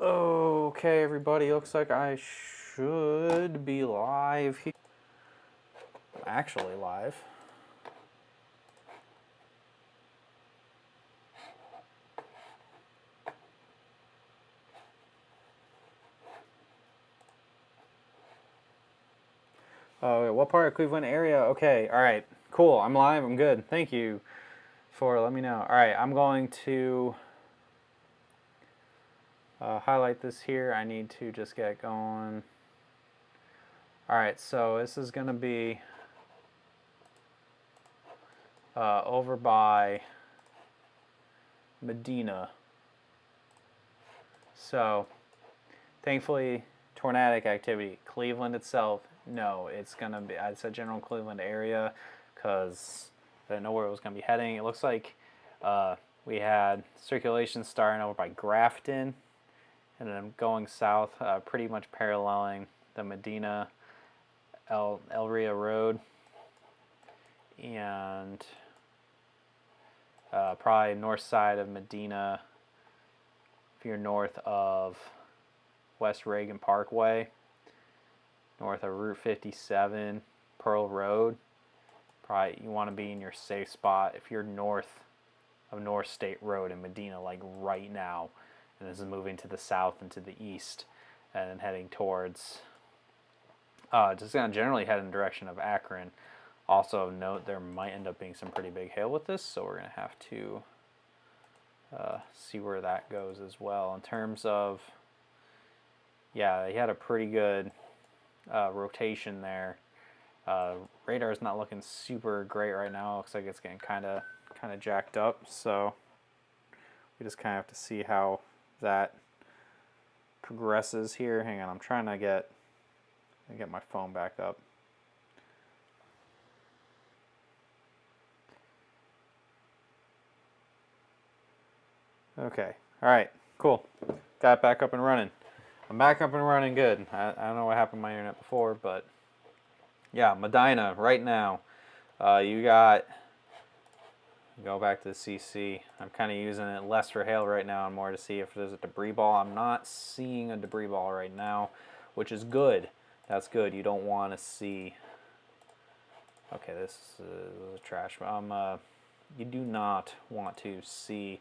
Okay, everybody, looks like I should be live here. I'm actually live. Oh, what part of Cleveland area? Okay, all right, cool. I'm live. I'm good. Thank you for letting me know. All right, I'm going to highlight this here. I need to just get going. All right, so this is going to be over by Medina. So, thankfully, tornadic activity. Cleveland itself, no, it's going to be, I said general Cleveland area because I didn't know where it was going to be heading. It looks like we had circulation starting over by Grafton and then going south, pretty much paralleling the Medina El Rio Road, and probably north side of Medina if you're north of West Reagan Parkway, north of Route 57, Pearl Road. Probably you want to be in your safe spot if you're north of North State Road in Medina, like right now. And this is moving to the south and to the east and then heading towards, just going to generally head in the direction of Akron. Also note there might end up being some pretty big hail with this, so we're going to have to see where that goes as well. In terms of, yeah, he had a pretty good rotation there. Radar is not looking super great right now. It looks like it's getting kind of jacked up, so we just kind of have to see how that progresses here. Hang on, I'm trying to get my phone back up. Okay, all right, cool. Got it back up and running. I'm back up and running good. I don't know what happened to my internet before, but yeah, Medina right now. You got, go back to the CC. I'm kind of using it less for hail right now and more to see if there's a debris ball. I'm not seeing a debris ball right now, which is good. That's good. You don't want to see. Okay, this is a trash. You do not want to see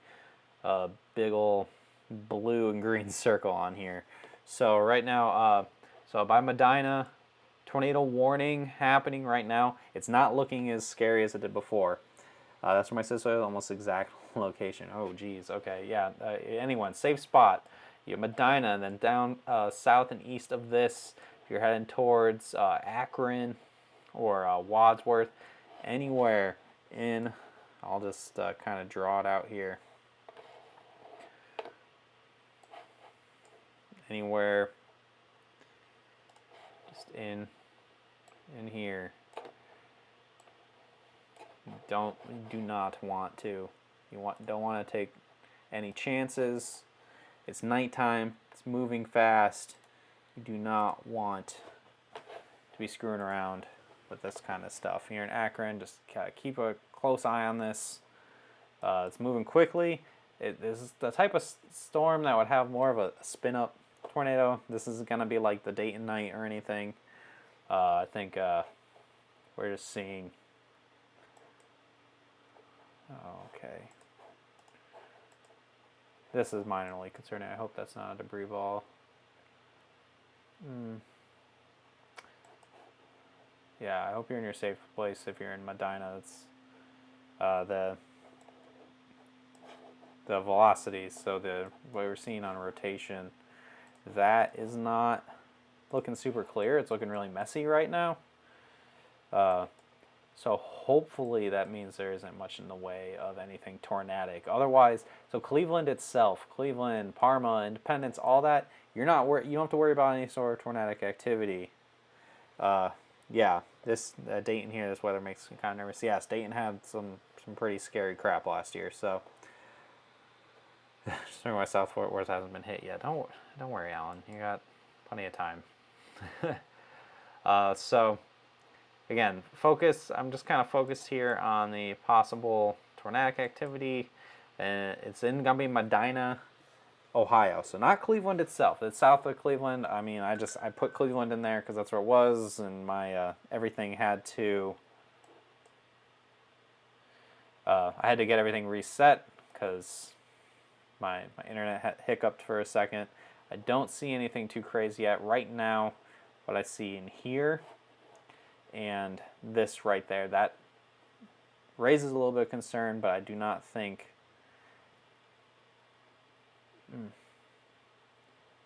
a big ol' blue and green circle on here. So right now, so by Medina, tornado warning happening right now. It's not looking as scary as it did before. That's where my sister is, almost exact location. Oh, geez. Okay, yeah. Anyone, safe spot. You have Medina, and then down south and east of this, if you're heading towards Akron or Wadsworth, anywhere in, I'll just kind of draw it out here. Anywhere just in here. Do not want to. Don't want to take any chances. It's nighttime. It's moving fast. You do not want to be screwing around with this kind of stuff. Here in Akron, just keep a close eye on this. It's moving quickly. This is the type of storm that would have more of a spin-up tornado. This isn't going to be like the Dayton night or anything. I think we're just seeing. Okay. This is minorly concerning. I hope that's not a debris ball. Yeah, I hope you're in your safe place if you're in Medina. It's the velocities, so what we're seeing on rotation, that is not looking super clear. It's looking really messy right now. So hopefully that means there isn't much in the way of anything tornadic. Otherwise, so Cleveland itself, Cleveland, Parma, Independence, all that, you don't have to worry about any sort of tornadic activity. Yeah, this Dayton here, this weather makes me kind of nervous. Yes, Dayton had some pretty scary crap last year, so just why South Fort Worth hasn't been hit yet. Don't worry, Alan. You got plenty of time. So again, focus. I'm just kind of focused here on the possible tornadic activity, and it's gonna be Medina Ohio. So not Cleveland itself. It's south of Cleveland. I mean, I put Cleveland in there because that's where it was, and my everything had to. I had to get everything reset because my internet had hiccuped for a second. I don't see anything too crazy yet. Right now, what I see in here and this right there, that raises a little bit of concern, but I do not think...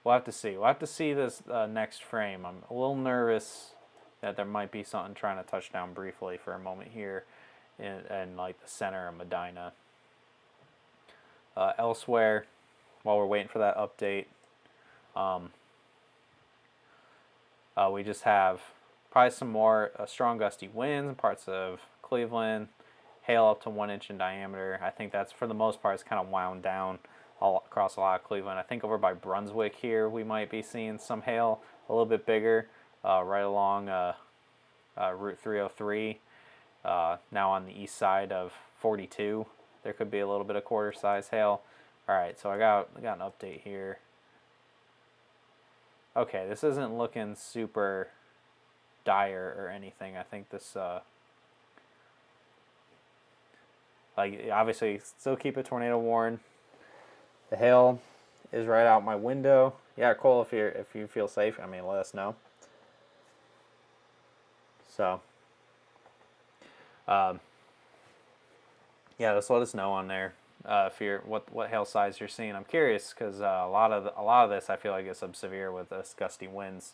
We'll have to see. We'll have to see this next frame. I'm a little nervous that there might be something trying to touch down briefly for a moment here in like the center of Medina. Elsewhere, while we're waiting for that update, we just have probably some more strong gusty winds in parts of Cleveland, hail up to 1 inch in diameter. I think that's, for the most part, it's kind of wound down all across a lot of Cleveland. I think over by Brunswick here we might be seeing some hail a little bit bigger, right along Route 303. Now on the east side of 42, there could be a little bit of quarter size hail. All right, so I got an update here. Okay, this isn't looking super dire or anything. I think this, like, obviously still keep it tornado warned. The hail is right out my window. Yeah, Cole, if you feel safe, I mean, let us know. So, yeah, just let us know on there if you're what hail size you're seeing. I'm curious because a lot of this I feel like is sub-severe with this gusty winds.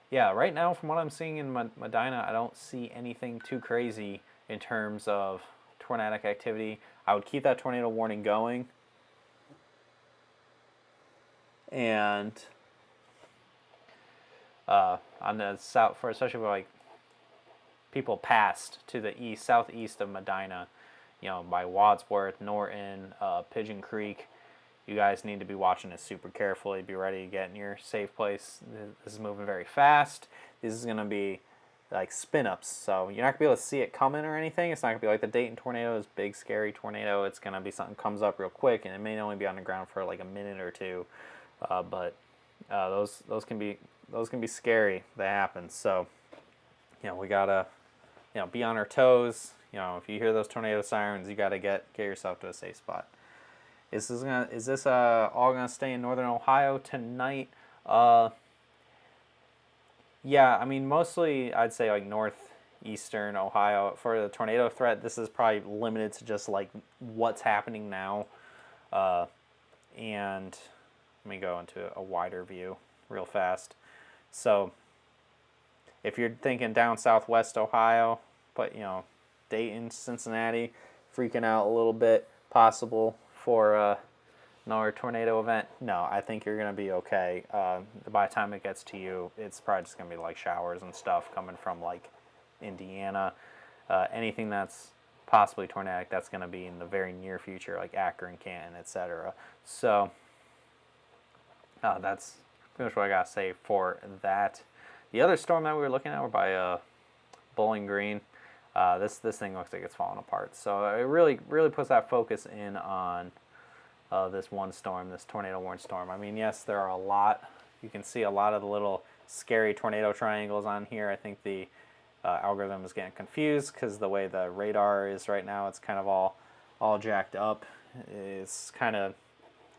Yeah, right now from what I'm seeing in Medina, I don't see anything too crazy in terms of tornadic activity. I would keep that tornado warning going, and on the south, for especially for like people past to the east, southeast of Medina, you know, by Wadsworth, Norton, Pigeon Creek, you guys need to be watching this super carefully. Be ready to get in your safe place. This is moving very fast. This is going to be like spin-ups, so you're not going to be able to see it coming or anything. It's not going to be like the Dayton tornado, this big scary tornado. It's going to be something comes up real quick, and it may only be on the ground for like a minute or two, but those can be scary. They happen. So, you know, we gotta, you know, be on our toes. You know, if you hear those tornado sirens, you gotta get yourself to a safe spot. Is this all gonna stay in northern Ohio tonight? Yeah, I mean, mostly I'd say like northeastern Ohio for the tornado threat. This is probably limited to just like what's happening now. And let me go into a wider view real fast. So if you're thinking down southwest Ohio, but you know, Dayton, Cincinnati, freaking out a little bit, possible for another tornado event. No, I think you're going to be okay. By the time it gets to you, it's probably just going to be like showers and stuff coming from like Indiana. Anything that's possibly tornadic, that's going to be in the very near future, like Akron, Canton, etc. So that's pretty much what I got to say for that. The other storm that we were looking at were by Bowling Green. This thing looks like it's falling apart. So it really puts that focus in on this one storm, this tornado warned storm. I mean, yes, there are a lot. You can see a lot of the little scary tornado triangles on here. I think the algorithm is getting confused because the way the radar is right now, it's kind of all jacked up. It's kind of,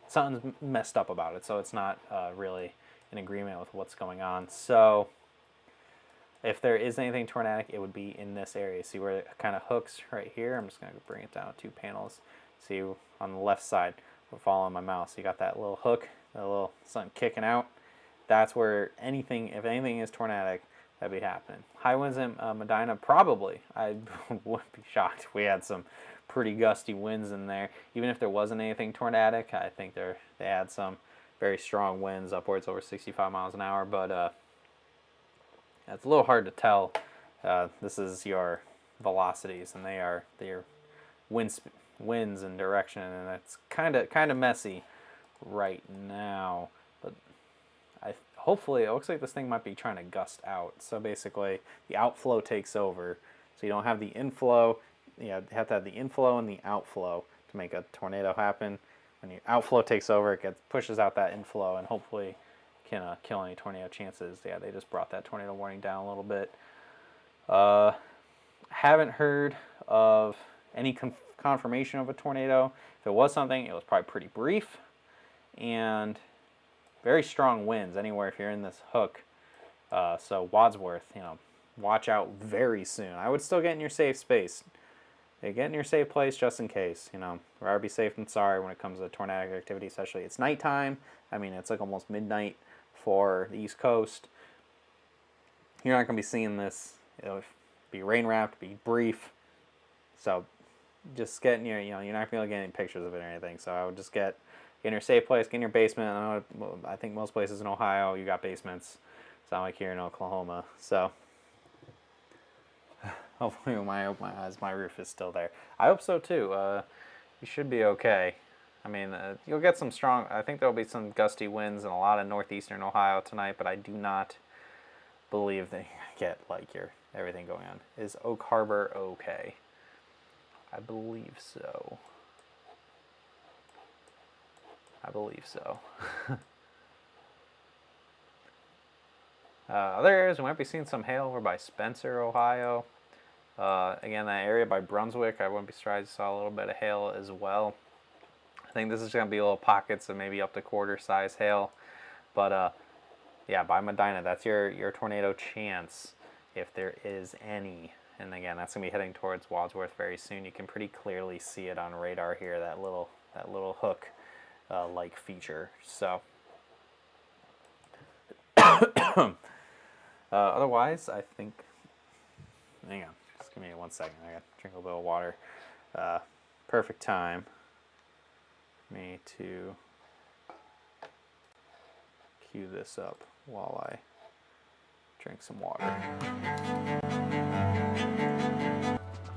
something's messed up about it, so it's not really in agreement with what's going on. So if there is anything tornadic, it would be in this area. See where it kind of hooks right here? I'm just going to bring it down 2 panels. See on the left side, we're following my mouse. You got that little hook, that little something kicking out. That's where anything, if anything is tornadic, that'd be happening. High winds in Medina, probably. I wouldn't be shocked if we had some pretty gusty winds in there. Even if there wasn't anything tornadic, I think they had some very strong winds, upwards over 65 miles an hour. But it's a little hard to tell. This is your velocities, and they are winds and direction, and that's kind of messy right now. But hopefully it looks like this thing might be trying to gust out. So basically, the outflow takes over, so you don't have the inflow. you have to have the inflow and the outflow to make a tornado happen. When the outflow takes over, it pushes out that inflow and hopefully can kill any tornado chances. Yeah, they just brought that tornado warning down a little bit. Haven't heard of any confirmation of a tornado. If it was something, it was probably pretty brief and very strong winds anywhere if you're in this hook. So Wadsworth, watch out very soon. I would still get in your safe space. Get in your safe place just in case. Rather be safe than sorry when it comes to tornadic activity, especially it's nighttime. I mean, it's like almost midnight for the East Coast. You're not going to be seeing this. It'll be rain wrapped, be brief. So just get in your, you're not going to be able to get any pictures of it or anything. So I would just get in your safe place, get in your basement. I think most places in Ohio, you got basements. It's not like here in Oklahoma. So hopefully when I open my eyes, my roof is still there. I hope so too. You should be okay. I mean, you'll get some strong, I think there'll be some gusty winds in a lot of northeastern Ohio tonight, but I do not believe that you get like everything going on. Is Oak Harbor okay? I believe so. I believe so. Other areas, we might be seeing some hail over by Spencer, Ohio. Again, that area by Brunswick, I wouldn't be surprised to saw a little bit of hail as well. I think this is going to be little pockets of maybe up to quarter size hail. But yeah, by Medina, that's your tornado chance, if there is any. And again, that's going to be heading towards Wadsworth very soon. You can pretty clearly see it on radar here, that little hook like feature. So otherwise, I think, hang on, just give me 1 second. I got to drink a little water. Perfect time me to cue this up while I drink some water.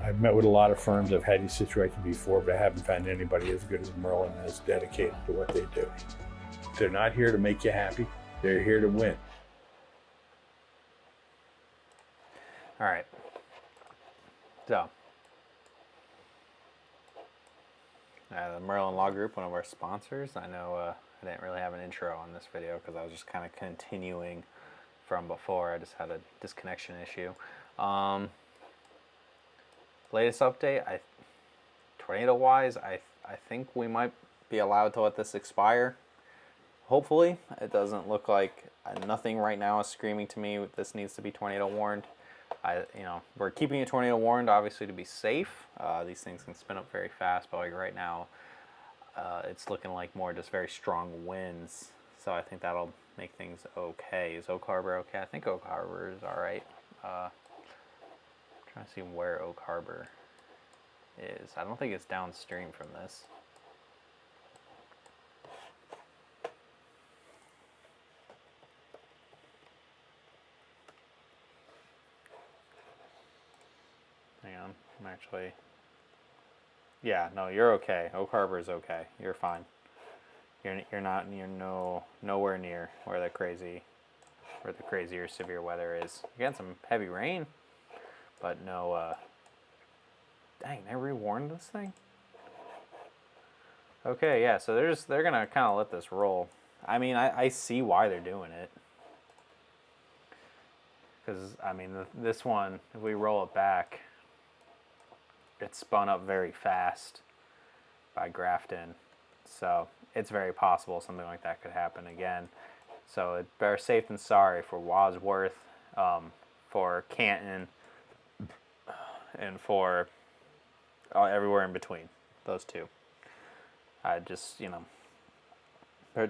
I've met with a lot of firms. I've had these situations before, but I haven't found anybody as good as Merlin and as dedicated to what they do. They're not here to make you happy. They're here to win. All right. So, the Merlin Law Group, one of our sponsors. I know I didn't really have an intro on this video because I was just kind of continuing from before. I just had a disconnection issue. Latest update, tornado-wise, I think we might be allowed to let this expire. Hopefully. It doesn't look like nothing right now is screaming to me this needs to be tornado warned. We're keeping it tornado warned, obviously, to be safe. These things can spin up very fast, but like right now, it's looking like more just very strong winds. So I think that'll make things okay. Is Oak Harbor okay? I think Oak Harbor is all right. Trying to see where Oak Harbor is. I don't think it's downstream from this. Hang on, I'm actually, yeah, no, you're okay. Oak Harbor is okay. You're fine. You're nowhere near where the crazier severe weather is. You got some heavy rain, but no. Dang, they rewarned this thing. Okay, yeah. So they're gonna kind of let this roll. I mean, I see why they're doing it. Because I mean, this one, if we roll it back, it's spun up very fast by Grafton, so it's very possible something like that could happen again. So it's better safe than sorry for Wadsworth, for Canton, and for everywhere in between those two. I just,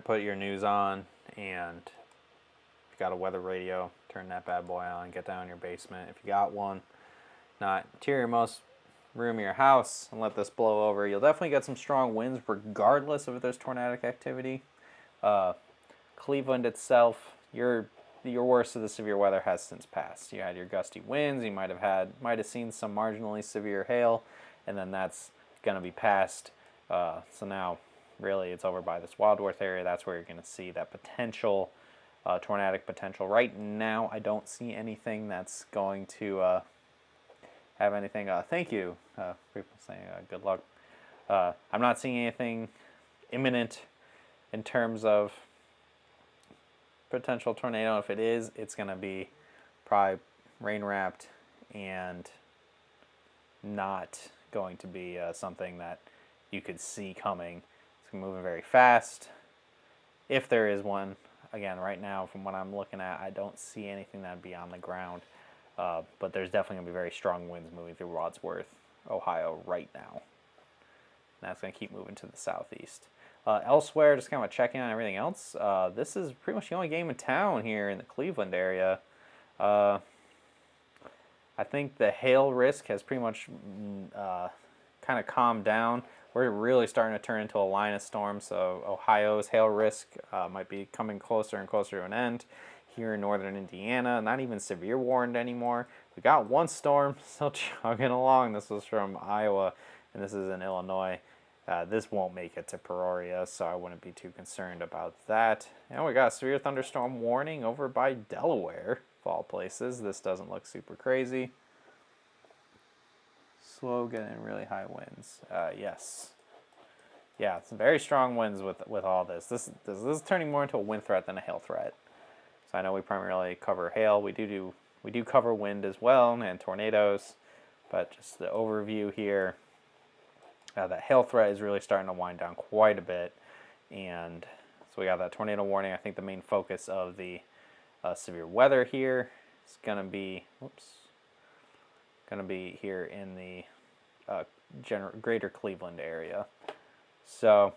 put your news on, and if you got a weather radio, turn that bad boy on, get down in your basement if you got one. Not interior-most room of your house and let this blow over. You'll definitely get some strong winds regardless of if there's tornadic activity. Cleveland itself, your worst of the severe weather has since passed. You had your gusty winds, you might have seen some marginally severe hail, and then that's going to be past. So now really it's over by this Wadsworth area. That's where you're going to see that potential tornadic potential. Right now I don't see anything that's going to have anything. Thank you. People saying good luck. I'm not seeing anything imminent in terms of potential tornado. If it is, it's going to be probably rain wrapped and not going to be something that you could see coming. It's moving very fast. If there is one, again, right now, from what I'm looking at, I don't see anything that'd be on the ground. But there's definitely going to be very strong winds moving through Wadsworth, Ohio right now. And that's going to keep moving to the southeast. Elsewhere, just kind of checking on everything else. This is pretty much the only game in town here in the Cleveland area. I think the hail risk has pretty much kind of calmed down. We're really starting to turn into a line of storms, so Ohio's hail risk might be coming closer and closer to an end. Here in northern Indiana, not even severe warned anymore. We got one storm still chugging along. This was from Iowa, and this is in Illinois. This won't make it to Peoria, so I wouldn't be too concerned about that. And we got a severe thunderstorm warning over by Delaware, of all places. This doesn't look super crazy. Slow, getting really high winds. Yes. Yeah, it's very strong winds with all this. This is turning more into a wind threat than a hail threat. So I know we primarily cover hail. We do cover wind as well and tornadoes, but just the overview here. That hail threat is really starting to wind down quite a bit, and so we got that tornado warning. I think the main focus of the severe weather here is gonna be here in the greater Cleveland area. So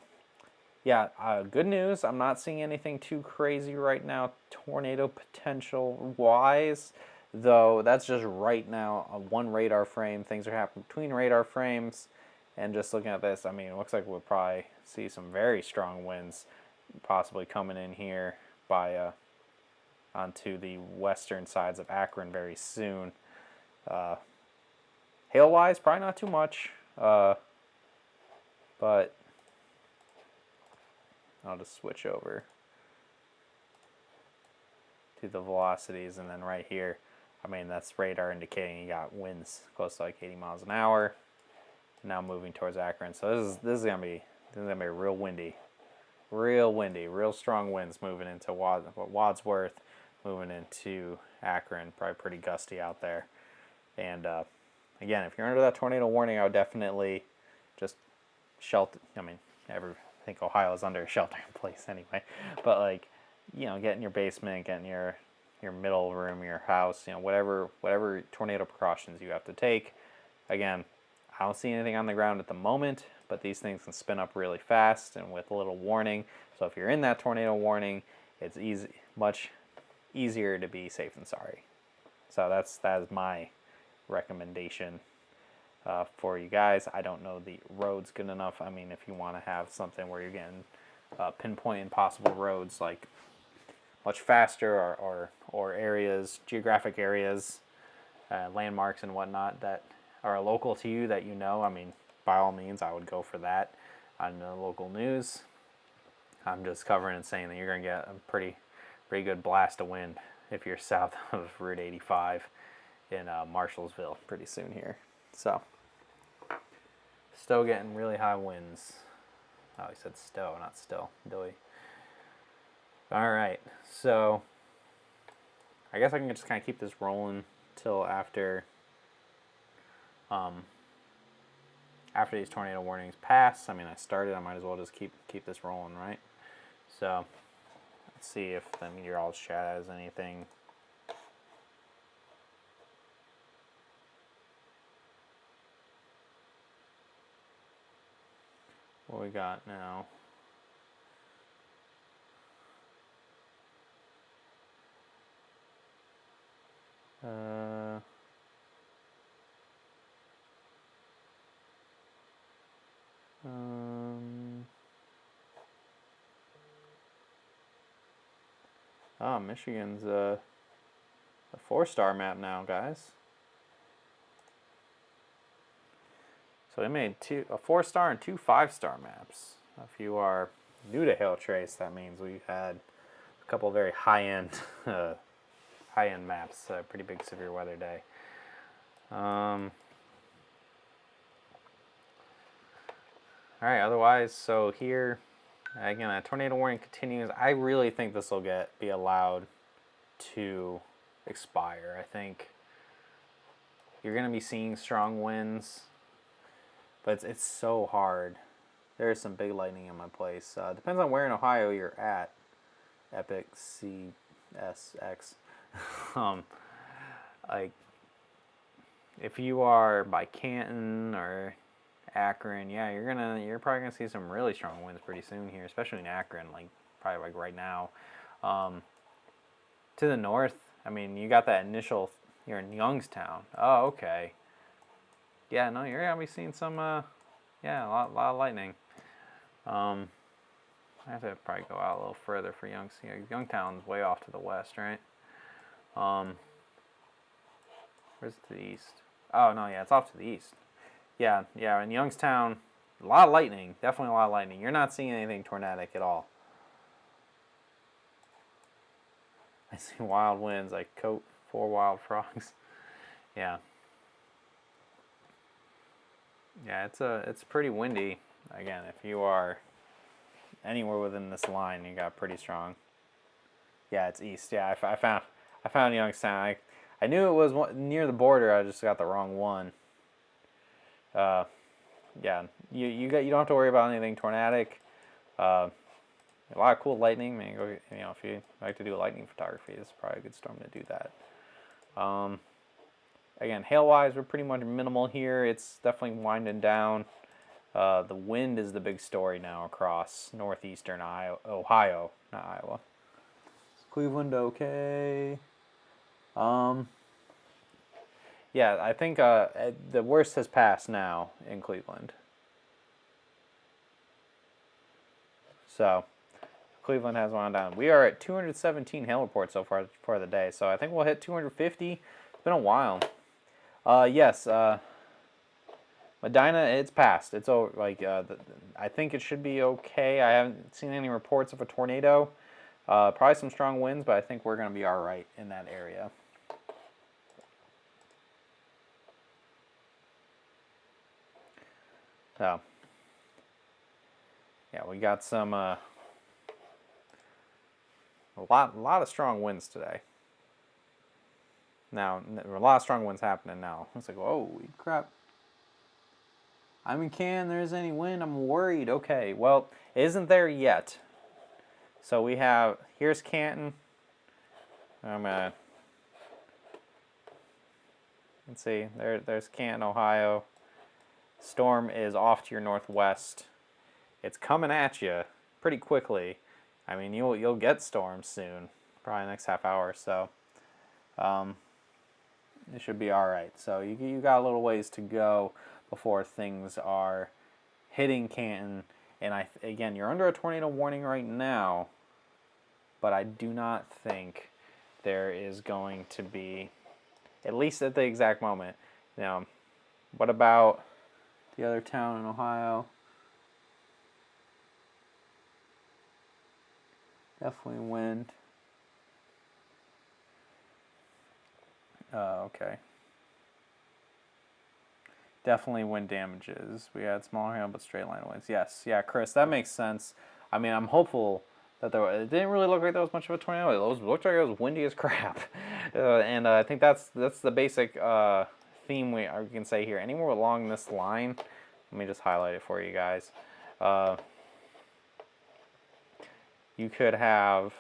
yeah, good news. I'm not seeing anything too crazy right now, tornado potential wise, though that's just right now on one radar frame. Things are happening between radar frames. And just looking at this, I mean, it looks like we'll probably see some very strong winds possibly coming in here by onto the western sides of Akron very soon. Hail-wise, probably not too much, but I'll just switch over to the velocities, and then right here, I mean, that's radar indicating you got winds close to like 80 miles an hour. Now moving towards Akron, so this is gonna be real windy, real strong winds moving into Wadsworth, moving into Akron. Probably pretty gusty out there. And again, if you're under that tornado warning, I would definitely just shelter. I mean, I think Ohio is under a shelter in place anyway, but like, you know, get in your basement, get in your middle room, your house, you know, whatever tornado precautions you have to take. Again, I don't see anything on the ground at the moment, but these things can spin up really fast and with a little warning. So if you're in that tornado warning, it's much easier to be safe than sorry. So that is my recommendation for you guys. I don't know the roads good enough. I mean, if you want to have something where you're getting pinpointing possible roads like much faster, or areas, geographic areas, landmarks and whatnot that are local to you that you know, I mean, by all means, I would go for that on the local news. I'm just covering and saying that you're going to get a pretty good blast of wind if you're south of Route 85 in Marshallsville pretty soon here. So, still getting really high winds. Oh, he said Stowe, not still. Doy. All right, so I guess I can just kind of keep this rolling till after these tornado warnings pass. I mean, I started. I might as well just keep this rolling, right? So let's see if the meteorologist chat has anything. What we got now? Michigan's a 4-star map now, guys. So they made a 4-star and 2 5-star maps. If you are new to Hail Trace, that means we've had a couple of very high-end maps. Pretty big severe weather day. All right, otherwise, so here, again, a tornado warning continues. I really think this will be allowed to expire. I think you're going to be seeing strong winds, but it's so hard. There's some big lightning in my place. Depends on where in Ohio you're at. Epic CSX. Like, if you are by Canton or Akron, yeah, you're probably gonna see some really strong winds pretty soon here, especially in Akron, like probably like right now. To the north, I mean, you got that initial. You're in Youngstown. Oh, okay. Yeah, no, you're gonna be seeing some. Yeah, a lot of lightning. I have to probably go out a little further for Youngstown. Youngstown's way off to the west, right? Where's to the east? Oh no, yeah, it's off to the east. Yeah, in Youngstown, a lot of lightning. Definitely a lot of lightning. You're not seeing anything tornadic at all. I see wild winds. I coat 4 wild frogs. Yeah. Yeah, it's pretty windy. Again, if you are anywhere within this line, you got pretty strong. Yeah, it's east. Yeah, I found Youngstown. I knew it was near the border. I just got the wrong one. Yeah, you don't have to worry about anything tornadic. A lot of cool lightning. I mean, if you like to do lightning photography, this is probably a good storm to do that. Again, hail-wise, we're pretty much minimal here. It's definitely winding down. The wind is the big story now across northeastern Ohio, not Iowa. Is Cleveland okay? Yeah, I think the worst has passed now in Cleveland. So, Cleveland has wound down. We are at 217 hail reports so far for the day. So I think we'll hit 250. It's been a while. Yes, Medina, it's passed. It's over. Like I think it should be okay. I haven't seen any reports of a tornado. Probably some strong winds, but I think we're going to be all right in that area. So, yeah, we got some a lot of strong winds today. Now, a lot of strong winds happening now. It's like, oh, crap. I'm in Canton, there isn't any wind, I'm worried. Okay, well, it isn't there yet. So we have, here's Canton. Let's see, there's Canton, Ohio. Storm is off to your northwest. It's coming at you pretty quickly. I mean, you'll get storms soon, probably next half hour or so. It should be all right. So you got a little ways to go before things are hitting Canton. And again, you're under a tornado warning right now, but I do not think there is going to be, at least at the exact moment. Now, what about the other town in Ohio? Definitely wind. Okay. Definitely wind damages. We had smaller hail, but straight line winds. Yes, yeah, Chris, that makes sense. I mean, I'm hopeful that it didn't really look like there was much of a tornado. It looked like it was windy as crap. And I think that's the basic theme we can say here. Anywhere along this line, let me just highlight it for you guys. You could have,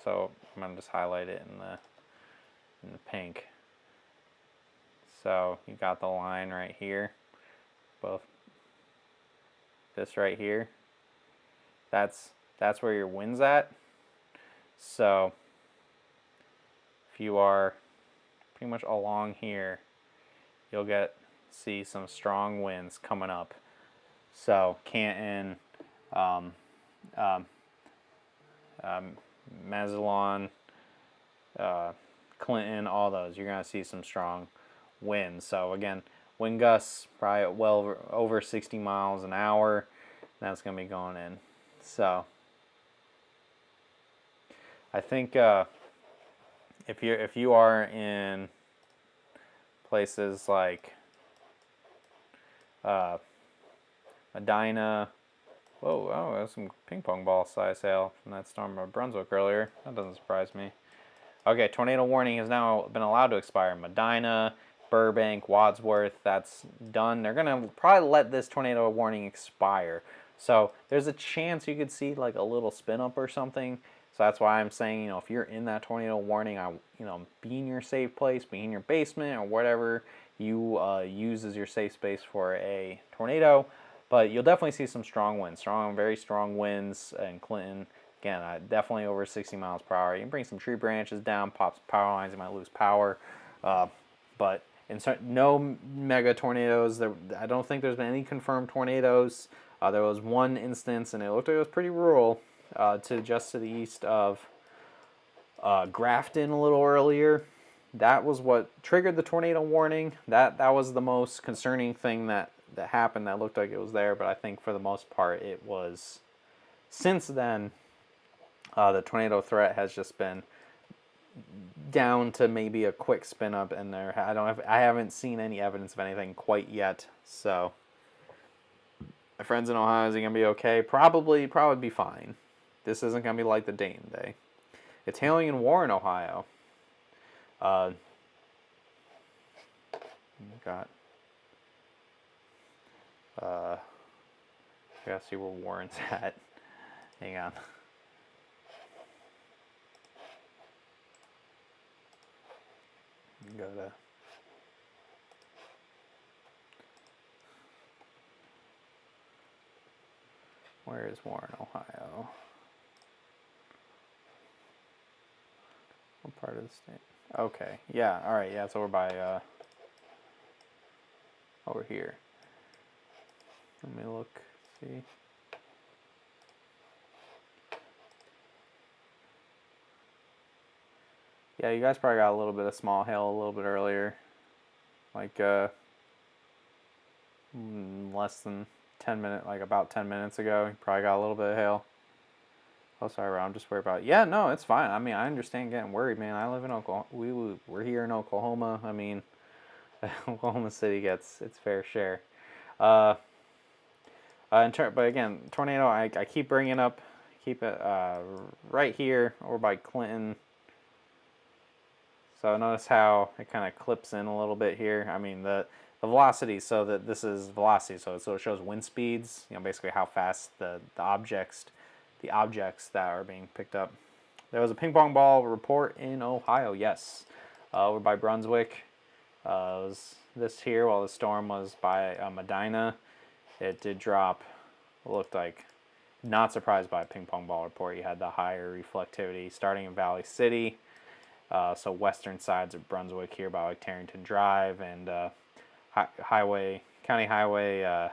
so I'm gonna just highlight it in the pink. So you got the line right here, both this right here. That's where your wind's at. So if you are pretty much along here, you'll see some strong winds coming up. So Canton, Mazatlan, Clinton, all those, you're gonna see some strong winds. So again, wind gusts probably well over 60 miles an hour. That's gonna be going in. So I think if you are in places like Medina. Whoa, oh, there's some ping pong ball size hail from that storm of Brunswick earlier. That doesn't surprise me. Okay, tornado warning has now been allowed to expire. Medina, Burbank, Wadsworth, that's done. They're going to probably let this tornado warning expire. So there's a chance you could see like a little spin up or something. So that's why I'm saying, if you're in that tornado warning, be in your safe place, be in your basement or whatever you use as your safe space for a tornado. But you'll definitely see some strong winds, very strong winds in Clinton. Again, definitely over 60 miles per hour. You can bring some tree branches down, pop some power lines, you might lose power. But no mega tornadoes. I don't think there's been any confirmed tornadoes. There was one instance, and it looked like it was pretty rural, just to the east of Grafton a little earlier. That was what triggered the tornado warning. That was the most concerning thing that happened. That looked like it was there, but I think for the most part it was. Since then, the tornado threat has just been down to maybe a quick spin up, and I haven't seen any evidence of anything quite yet. So, my friends in Ohio, is it gonna be okay? Probably be fine. This isn't gonna be like the Dayton day. It's hailing in Warren, Ohio. Got. I gotta see where Warren's at. Hang on. Go to. Where is Warren, Ohio? What part of the state? Okay, yeah, all right, yeah, it's over by, over here. Let me look, see. Yeah, you guys probably got a little bit of small hail a little bit earlier. Like, less than 10 minutes, like about 10 minutes ago. You probably got a little bit of hail. Oh, sorry, I'm just worried about it. Yeah, no, it's fine. I mean, I understand getting worried, man. I live in Oklahoma. We're here in Oklahoma. I mean, Oklahoma City gets its fair share. But again, tornado, I keep bringing up, keep it right here over by Clinton. So notice how it kind of clips in a little bit here. I mean, the velocity, so that this is velocity, so it shows wind speeds, basically how fast the objects that are being picked up. There was a ping pong ball report in Ohio, yes, over by Brunswick. It was this here while the storm was by Medina. It did drop. It looked like, not surprised by a ping pong ball report. You had the higher reflectivity starting in Valley City. So western sides of Brunswick here by like Tarrington Drive and County Highway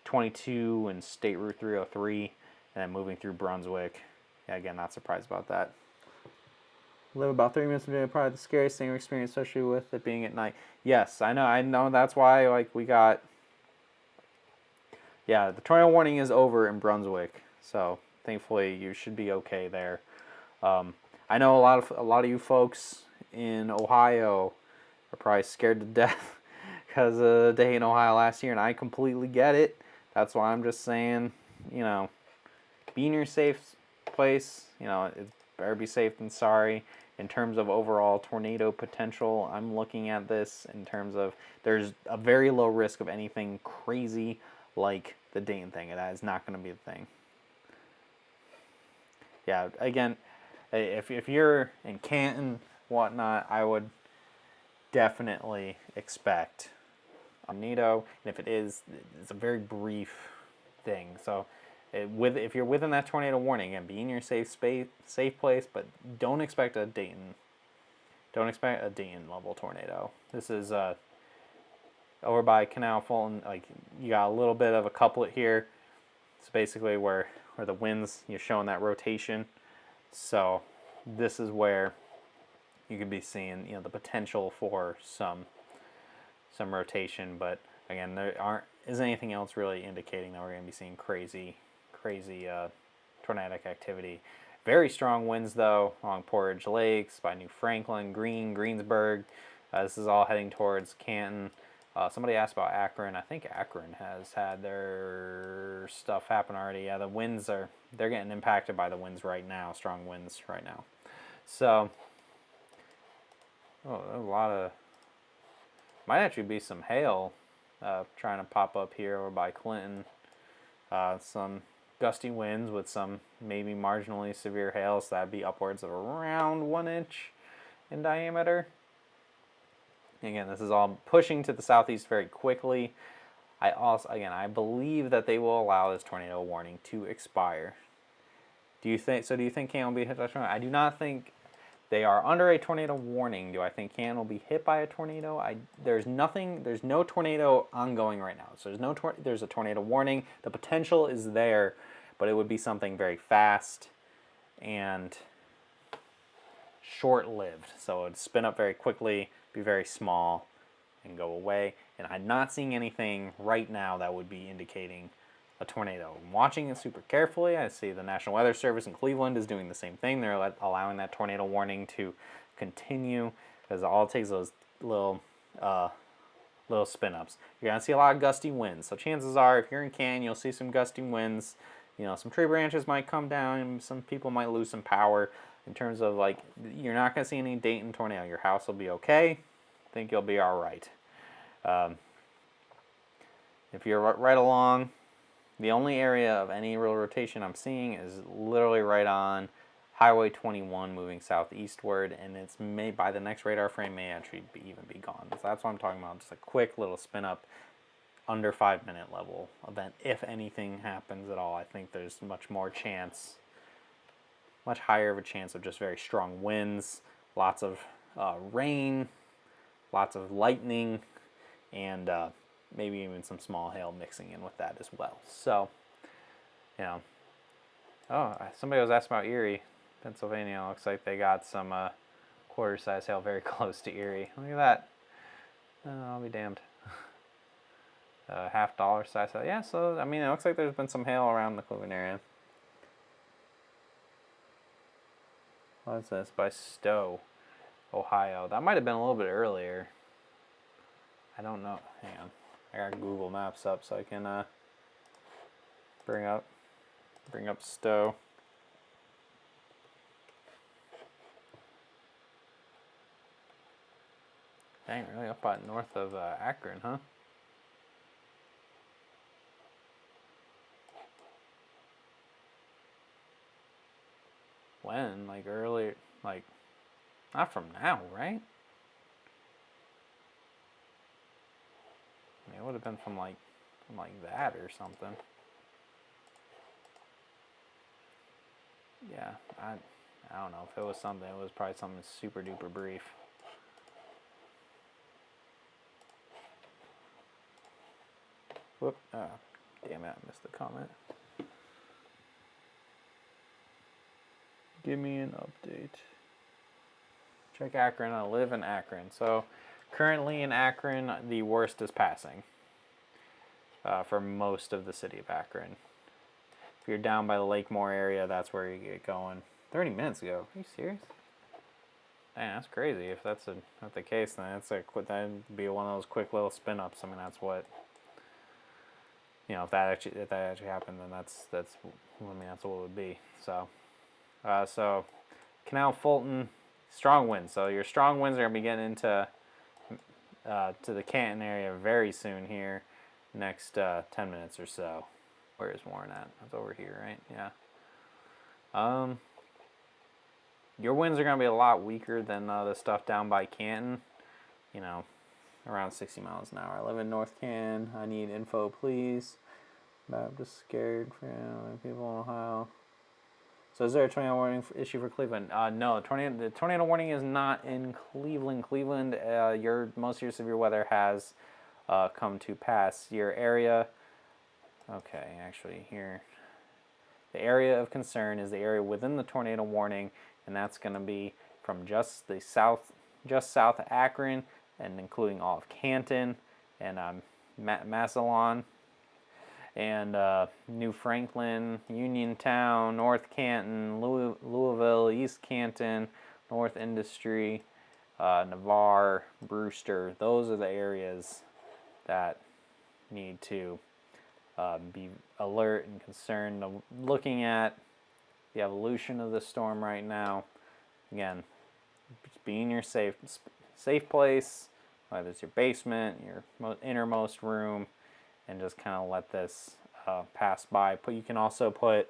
22 and State Route 303, and then moving through Brunswick. Yeah, again, not surprised about that. Live about 30 minutes from being probably the scariest thing we experienced, especially with it being at night. Yes, I know. That's why, like, we got. Yeah, the tornado warning is over in Brunswick, so thankfully you should be okay there. I know a lot of you folks in Ohio are probably scared to death because of the day in Ohio last year, and I completely get it. That's why I'm just saying, be in your safe place. It's better be safe than sorry. In terms of overall tornado potential, I'm looking at this in terms of there's a very low risk of anything crazy like the Dayton thing. That is not going to be the thing. Yeah, again, if you're in Canton, whatnot, I would definitely expect a tornado. And if it is, it's a very brief thing. So if you're within that tornado warning, again, be in your safe place, but don't expect a Dayton level tornado. This is over by Canal Fulton. Like, you got a little bit of a couplet here. It's basically where the winds, you're showing that rotation. So this is where you could be seeing, the potential for some rotation. But again, there isn't anything else really indicating that we're going to be seeing crazy tornadic activity. Very strong winds though along Portage Lakes, by New Franklin, Greensburg. This is all heading towards Canton. Somebody asked about Akron. I think Akron has had their stuff happen already. Yeah, the winds they're getting impacted by the winds right now, strong winds right now. So, a lot of, might actually be some hail trying to pop up here over by Clinton. Some gusty winds with some maybe marginally severe hail, so that'd be upwards of around 1 inch in diameter. Again, this is all pushing to the southeast very quickly. I believe that they will allow this tornado warning to expire. Do you think Canton will be hit by a tornado? I do not think they are under a tornado warning. Do I think Canton will be hit by a tornado? There's no tornado ongoing right now. So there's a tornado warning. The potential is there, but it would be something very fast and short-lived. So it would spin up very quickly, be very small, and go away. And I'm not seeing anything right now that would be indicating a tornado. I'm watching it super carefully. I see the National Weather Service in Cleveland is doing the same thing. They're allowing that tornado warning to continue, because all it takes is those little spin-ups. You're going to see a lot of gusty winds. So chances are, if you're in Canton, you'll see some gusty winds. Some tree branches might come down, and some people might lose some power. In terms of, like, you're not going to see any Dayton tornado. Your house will be okay. I think you'll be all right. If you're right along, the only area of any real rotation I'm seeing is literally right on Highway 21 moving southeastward, and it's by the next radar frame may actually even be gone. So that's what I'm talking about, just a quick little spin up, under 5-minute level event. If anything happens at all, I think there's much higher of a chance of just very strong winds, lots of rain, lots of lightning, and maybe even some small hail mixing in with that as well. So, somebody was asking about Erie, Pennsylvania. Looks like they got some quarter-size hail very close to Erie. Look at that. I'll be damned. $50 size hail. Yeah, so, I mean, it looks like there's been some hail around the Cleveland area. What's this? By Stowe, Ohio. That might have been a little bit earlier. I don't know. Hang on. I got Google Maps up so I can bring up Stowe. Dang, really up north of Akron, huh? When? Like earlier? Like, not from now, right? I mean, it would have been from like that or something. Yeah, I don't know if it was something. It was probably something super duper brief. Whoop! Damn it! I missed the comment. Give me an update. Check Akron. I live in Akron. So currently in Akron, the worst is passing for most of the city of Akron. If you're down by the Lake Moore area, that's where you get going. 30 minutes ago. Are you serious? Man, that's crazy. If that's not the case, then that'd be one of those quick little spin-ups. I mean, that's what, if that actually happened, then that's what it would be. So, Canal Fulton, strong winds. So your strong winds are gonna be getting into to the Canton area very soon here, next 10 minutes or so. Where is Warren at? That's over here, right? Yeah. Your winds are going to be a lot weaker than the stuff down by Canton. Around 60 miles an hour. I live in North Canton. I need info, please. I'm just scared for people in Ohio. So is there a tornado warning issue for Cleveland? No, the tornado warning is not in Cleveland. Cleveland, most of your severe weather has come to pass. Your area, okay, actually here, the area of concern is the area within the tornado warning, and that's going to be from just south of Akron, and including all of Canton and Massillon, and New Franklin, Uniontown, North Canton, Louisville, East Canton, North Industry, Navarre, Brewster. Those are the areas that need to be alert and concerned. Looking at the evolution of the storm right now, again, just be in your safe place, whether it's your basement, your innermost room, and just kind of let this pass by. You can also put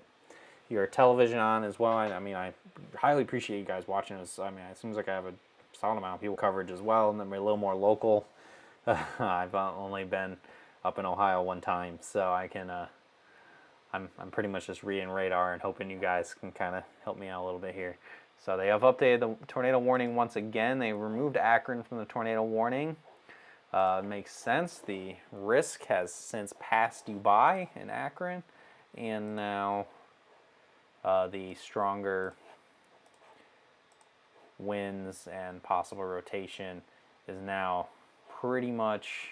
your television on as well. I mean, I highly appreciate you guys watching this. I mean, it seems like I have a solid amount of people coverage as well, and then we're a little more local. I've only been up in Ohio one time, so I can. I'm pretty much just reading radar and hoping you guys can kind of help me out a little bit here. So they have updated the tornado warning once again. They removed Akron from the tornado warning. Makes sense. The risk has since passed you by in Akron, and now the stronger winds and possible rotation is now pretty much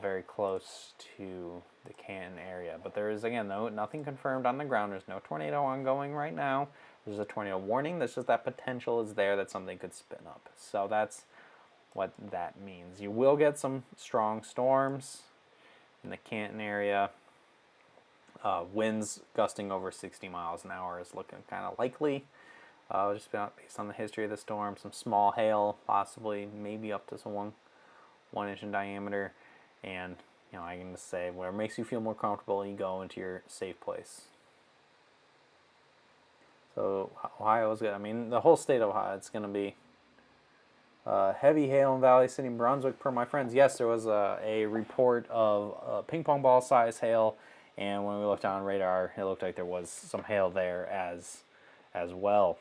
very close to the Canton area. But there is, again, nothing confirmed on the ground. There's no tornado ongoing right now. There's a tornado warning. There's just that potential is there that something could spin up. So that's what that means. You will get some strong storms in the Canton area. Winds gusting over 60 miles an hour is looking kind of likely. Just based on the history of the storm, some small hail, possibly, maybe up to some 1 inch in diameter. And I can just say, whatever makes you feel more comfortable, you go into your safe place. So Ohio is good. I mean, the whole state of Ohio, it's going to be heavy hail in Valley City, Brunswick, per my friends. Yes, there was a report of ping pong ball size hail, and when we looked on radar, it looked like there was some hail there as well.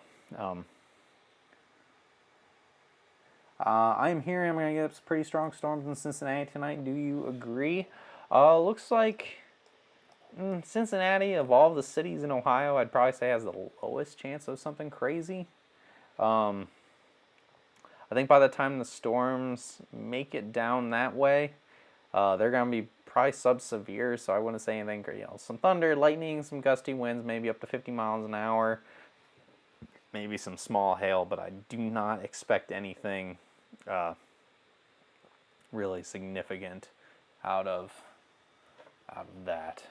I'm hearing I'm going to get some pretty strong storms in Cincinnati tonight. Do you agree? Looks like Cincinnati, of all the cities in Ohio, I'd probably say has the lowest chance of something crazy. I think by the time the storms make it down that way, they're going to be probably sub-severe, so I wouldn't say anything. Some thunder, lightning, some gusty winds, maybe up to 50 miles an hour, maybe some small hail, but I do not expect anything really significant out of that.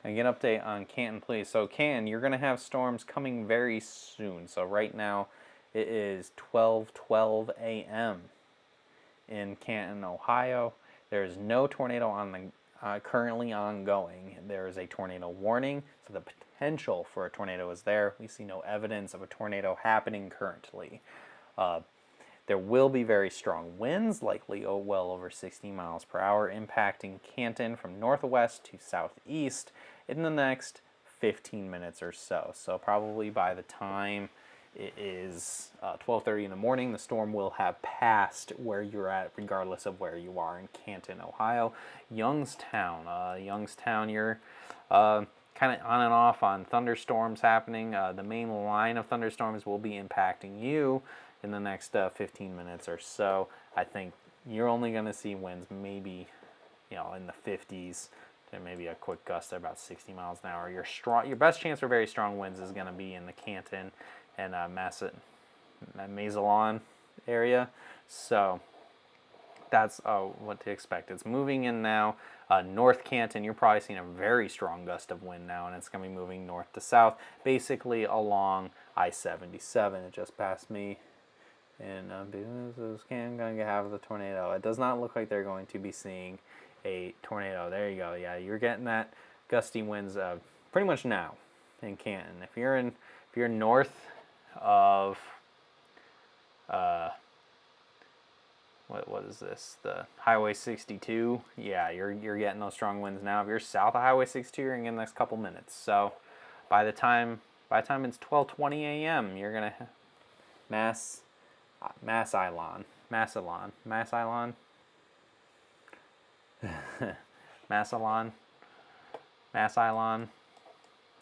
And get an update on Canton, please. So Canton, you're going to have storms coming very soon. So right now it is 12:12 a.m. in Canton, Ohio. There is no tornado on the currently ongoing. There is a tornado warning, so the potential for a tornado is there. We see no evidence of a tornado happening currently. There will be very strong winds, likely well over 60 miles per hour, impacting Canton from northwest to southeast in the next 15 minutes or so. So probably by the time it is 12:30 in the morning, the storm will have passed where you're at, regardless of where you are in Canton, Ohio. Youngstown, you're kind of on and off on thunderstorms happening. The main line of thunderstorms will be impacting you in the next 15 minutes or so. I think you're only going to see winds maybe, in the 50s to maybe a quick gust at about 60 miles an hour. Your best chance for very strong winds is going to be in the Canton and Massillon area. So that's what to expect. It's moving in now. North Canton, you're probably seeing a very strong gust of wind now, and it's going to be moving north to south, basically along I-77. It just passed me. And businesses can going to have the tornado. It does not look like they're going to be seeing a tornado. There you go. Yeah, you're getting that gusty winds pretty much now in Canton. If you're north of what is this? The Highway 62. Yeah, you're getting those strong winds now. If you're south of Highway 62, you're gonna get the next couple minutes. So by the time it's 12:20 a.m., you're gonna Massillon.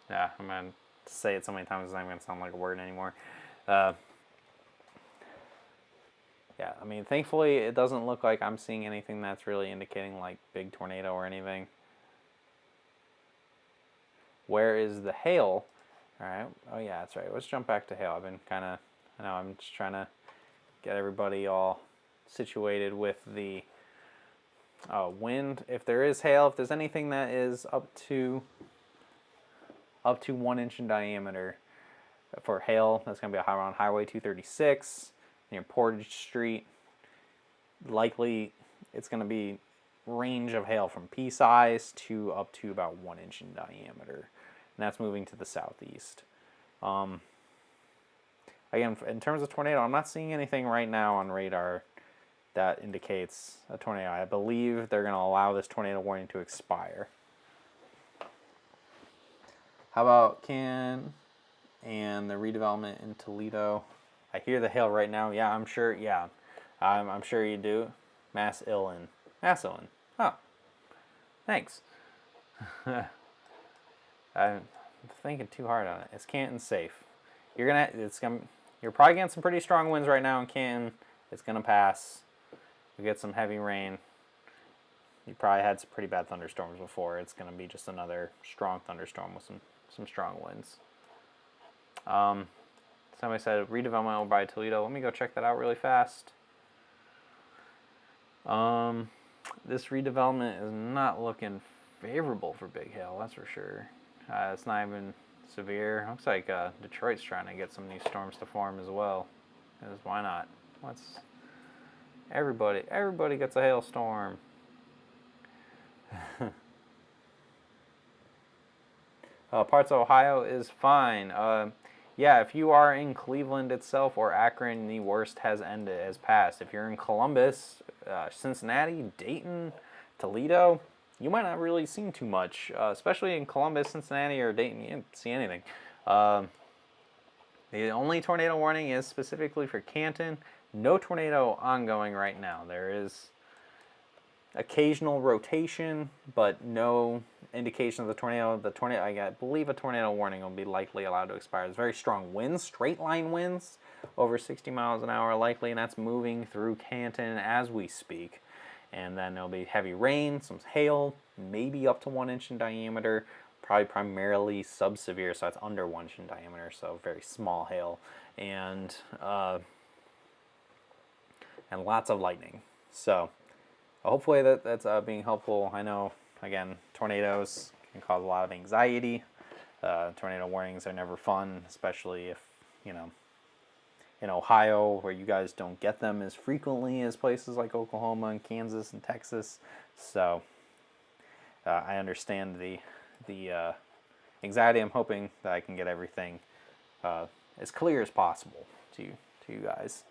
Yeah, I'm going to say it so many times it's not going to sound like a word anymore. Yeah, I mean, thankfully it doesn't look like I'm seeing anything that's really indicating like big tornado or anything. Where is the hail? All right. Oh yeah, that's right. Let's jump back to hail. I've been kind of, I know I'm just trying to get everybody all situated with the wind. If there is hail, if there's anything that is up to 1 inch in diameter for hail, that's going to be around Highway 236 near Portage Street. Likely, it's going to be range of hail from pea size to up to about 1 inch in diameter. And that's moving to the southeast. Again, in terms of tornado, I'm not seeing anything right now on radar that indicates a tornado. I believe they're going to allow this tornado warning to expire. How about Canton and the redevelopment in Toledo? I hear the hail right now. Yeah, I'm sure. Yeah, I'm sure you do. Mass Illin. Oh, thanks. I'm thinking too hard on it. Is Canton safe? You're probably getting some pretty strong winds right now in Canton. It's gonna pass. You get some heavy rain. You probably had some pretty bad thunderstorms before. It's gonna be just another strong thunderstorm with some strong winds. Somebody said redevelopment over by Toledo. Let me go check that out really fast. This redevelopment is not looking favorable for big hail, that's for sure. It's not even severe. Looks like Detroit's trying to get some new storms to form as well. Because why not? Everybody gets a hailstorm. Parts of Ohio is fine. Yeah, if you are in Cleveland itself or Akron, the worst has passed. If you're in Columbus, Cincinnati, Dayton, Toledo, you might not really see too much, especially in Columbus, Cincinnati, or Dayton. You didn't see anything. The only tornado warning is specifically for Canton. No tornado ongoing right now. There is occasional rotation, but no indication of the tornado. I believe a tornado warning will be likely allowed to expire. There's very strong winds, straight line winds, over 60 miles an hour likely, and that's moving through Canton as we speak. And then there'll be heavy rain, some hail, maybe up to 1 inch in diameter, probably primarily sub-severe, so that's under 1 inch in diameter, so very small hail, and lots of lightning. So hopefully that's being helpful. I know, again, tornadoes can cause a lot of anxiety. Tornado warnings are never fun, especially if, in Ohio, where you guys don't get them as frequently as places like Oklahoma and Kansas and Texas. So I understand the anxiety. I'm hoping that I can get everything as clear as possible to you guys.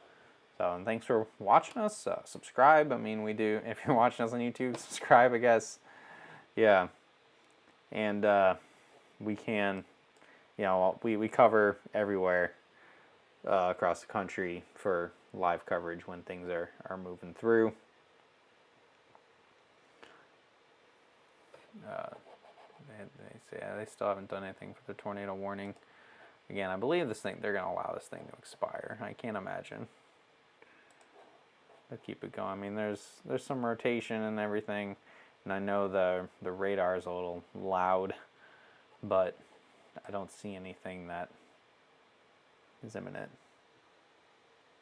So, and thanks for watching us. Subscribe. I mean, we do. If you're watching us on YouTube, subscribe, I guess. Yeah. And we can, we cover everywhere across the country for live coverage when things are moving through. They still haven't done anything for the tornado warning. Again, I believe they're going to allow this thing to expire. I can't imagine. They'll keep it going. I mean, there's some rotation and everything, and I know the radar is a little loud, but I don't see anything that is imminent.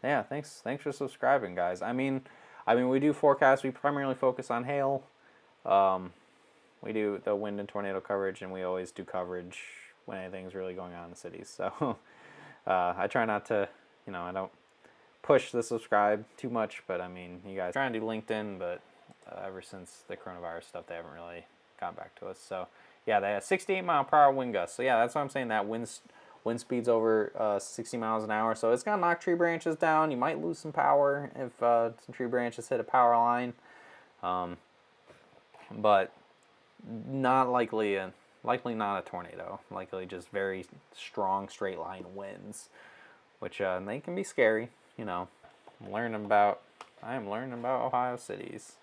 Yeah, thanks for subscribing, guys. I mean, we do forecast. We primarily focus on hail. We do the wind and tornado coverage, and we always do coverage when anything's really going on in the cities. So I try not to, I don't push the subscribe too much, but I mean, you guys trying to do LinkedIn, but ever since the coronavirus stuff, they haven't really got back to us. So yeah, they have 68 mile per hour wind gusts. So yeah, that's what I'm saying. That wind speed's over 60 miles an hour. So it's gonna knock tree branches down. You might lose some power if some tree branches hit a power line, but not likely not a tornado. Likely just very strong straight line winds, which they can be scary. I am learning about Ohio cities.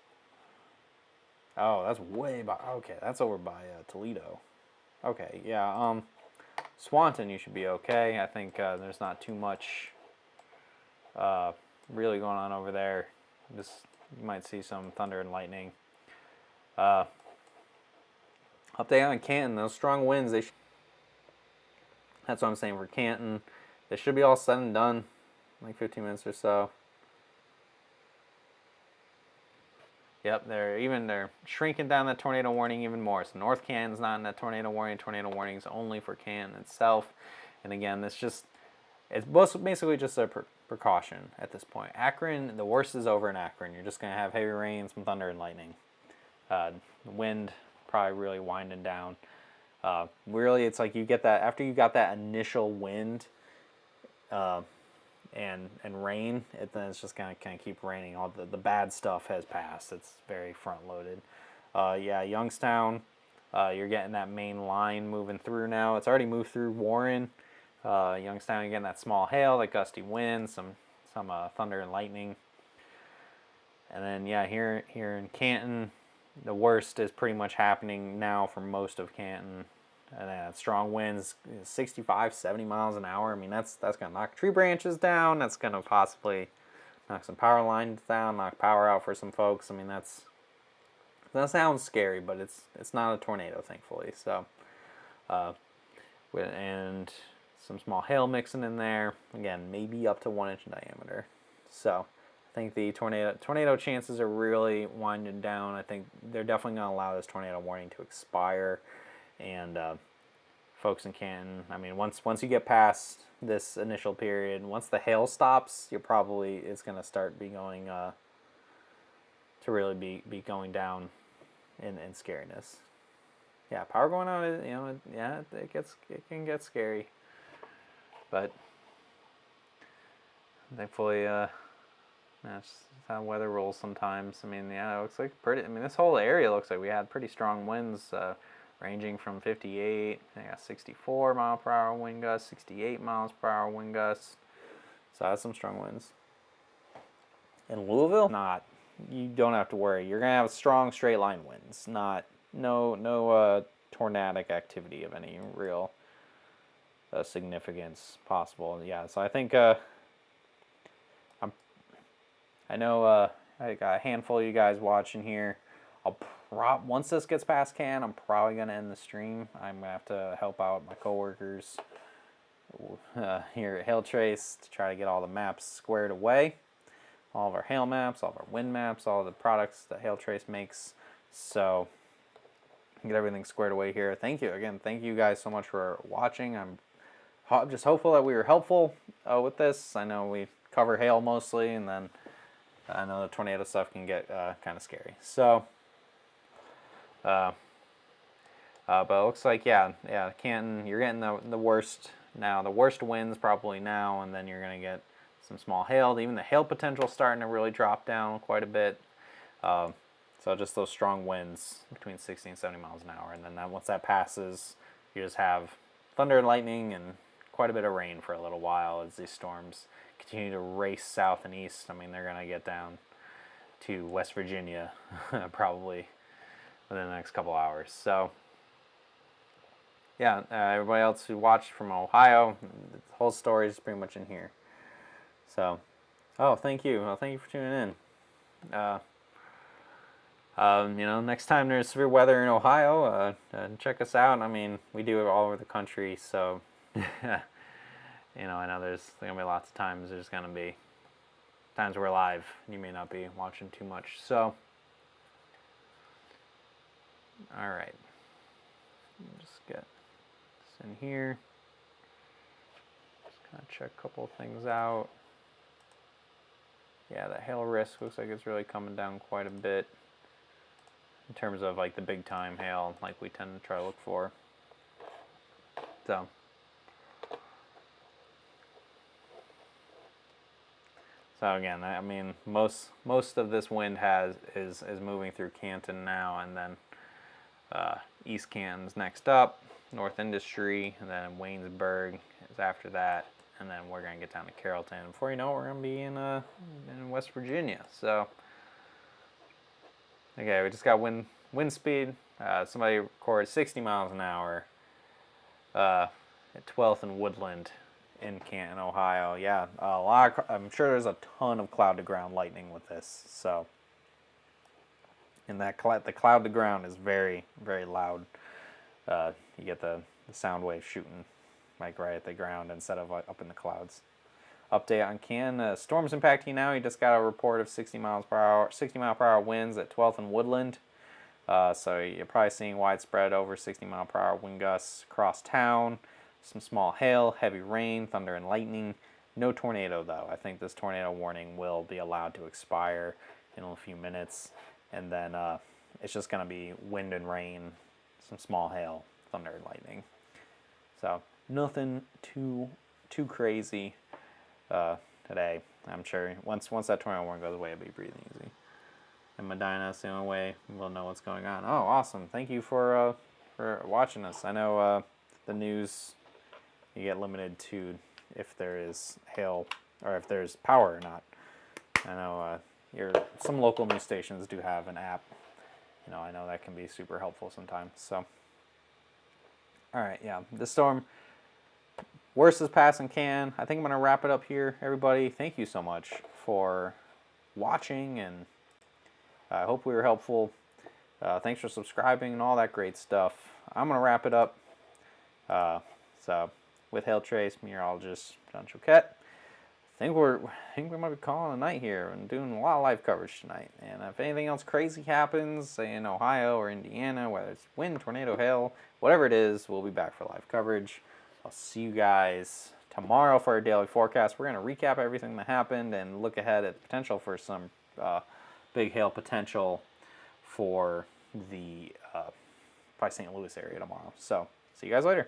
Oh, that's way by. Okay, that's over by Toledo. Okay, yeah. Swanton, you should be okay. I think there's not too much really going on over there. Just you might see some thunder and lightning. Update on Canton. Those strong winds. That's what I'm saying for Canton. It should be all said and done, like 15 minutes or so. Yep, they're shrinking down that tornado warning even more. So North Canton's not in that tornado warning. Tornado warning is only for Canton itself. And again, it's basically just a precaution at this point. Akron, the worst is over in Akron. You're just gonna have heavy rain, some thunder and lightning. The wind probably really winding down. Really, it's like you get that after you got that initial wind and rain, then it's just gonna kind of keep raining. All the bad stuff has passed. It's very front loaded. Yeah, Youngstown, you're getting that main line moving through now. It's already moved through Warren. Youngstown, you're getting that small hail, that gusty wind, some thunder and lightning. And then yeah, here in Canton, the worst is pretty much happening now for most of Canton. And then strong winds, 65, 70 miles an hour. I mean, that's going to knock tree branches down. That's going to possibly knock some power lines down, knock power out for some folks. I mean, that sounds scary, but it's not a tornado, thankfully. So, and some small hail mixing in there. Again, maybe up to 1 inch in diameter. So, I think the tornado chances are really winding down. I think they're definitely going to allow this tornado warning to expire. And folks in Canton, I mean, once you get past this initial period, once the hail stops, it's going to start be going to really be going down in scariness. Yeah, power going out, it can get scary, but thankfully, that's how weather rolls sometimes. I mean, yeah, it looks like this whole area looks like we had pretty strong winds. Ranging from 58, I got 64 mile per hour wind gusts, 68 miles per hour wind gusts. So that's some strong winds. In Louisville, you don't have to worry. You're gonna have strong straight line winds, no tornadic activity of any real significance possible. Yeah, so I think I know I got a handful of you guys watching here. Once this gets past Canton, I'm probably going to end the stream. I'm going to have to help out my coworkers here at Hail Trace to try to get all the maps squared away. All of our hail maps, all of our wind maps, all of the products that Hail Trace makes. So, get everything squared away here. Thank you. Again, thank you guys so much for watching. I'm just hopeful that we were helpful with this. I know we cover hail mostly, and then I know the tornado stuff can get kind of scary. So, but it looks like, yeah, Canton, you're getting the worst now. The worst winds probably now, and then you're going to get some small hail. Even the hail potential starting to really drop down quite a bit. So just those strong winds between 60 and 70 miles an hour. And then once that passes, you just have thunder and lightning and quite a bit of rain for a little while as these storms continue to race south and east. I mean, they're going to get down to West Virginia probably within the next couple hours. So, yeah, everybody else who watched from Ohio, the whole story is pretty much in here. So, thank you. Well, thank you for tuning in. Next time there's severe weather in Ohio, check us out. I mean, we do it all over the country, so, I know there's going to be lots of times there's going to be times we're live. You may not be watching too much, so. All right, just get this in here. Just kind of check a couple of things out. Yeah, the hail risk looks like it's really coming down quite a bit in terms of like the big time hail, like we tend to try to look for. So again, I mean, most of this wind is moving through Canton now, and then East Canton's next up, North Industry, and then Waynesburg is after that, and then we're gonna get down to Carrollton. Before you know it, we're gonna be in West Virginia. So, okay, we just got wind speed. Somebody recorded 60 miles an hour at 12th and Woodland in Canton, Ohio. Yeah, I'm sure there's a ton of cloud to ground lightning with this. So. And the cloud to ground is very, very loud. You get the sound wave shooting like right at the ground instead of up in the clouds. Update on Canton. Storms impacting now. You just got a report of 60 miles per hour, 60 mile per hour winds at 12th and Woodland. So you're probably seeing widespread over 60 mile per hour wind gusts across town. Some small hail, heavy rain, thunder and lightning. No tornado though. I think this tornado warning will be allowed to expire in a few minutes, and then it's just going to be wind and rain, some small hail, thunder and lightning. So nothing too crazy today. I'm sure once that tornado warning goes away, it'll be breathing easy. And Medina's the only way we'll know what's going on. Oh, awesome! Thank you for watching us. I know the news, you get limited to if there is hail or if there's power or not. I know some local news stations do have an app. You know, I know that can be super helpful sometimes. So, all right, yeah, the storm. Worst is passing can. I think I'm gonna wrap it up here, everybody. Thank you so much for watching, and I hope we were helpful. Thanks for subscribing and all that great stuff. I'm gonna wrap it up. So with Hail Trace, meteorologist John Choquette. I think we might be calling a night here and doing a lot of live coverage tonight. And if anything else crazy happens, say in Ohio or Indiana, whether it's wind, tornado, hail, whatever it is, we'll be back for live coverage. I'll see you guys tomorrow for our daily forecast. We're going to recap everything that happened and look ahead at the potential for some big hail potential for the probably St. Louis area tomorrow. So see you guys later.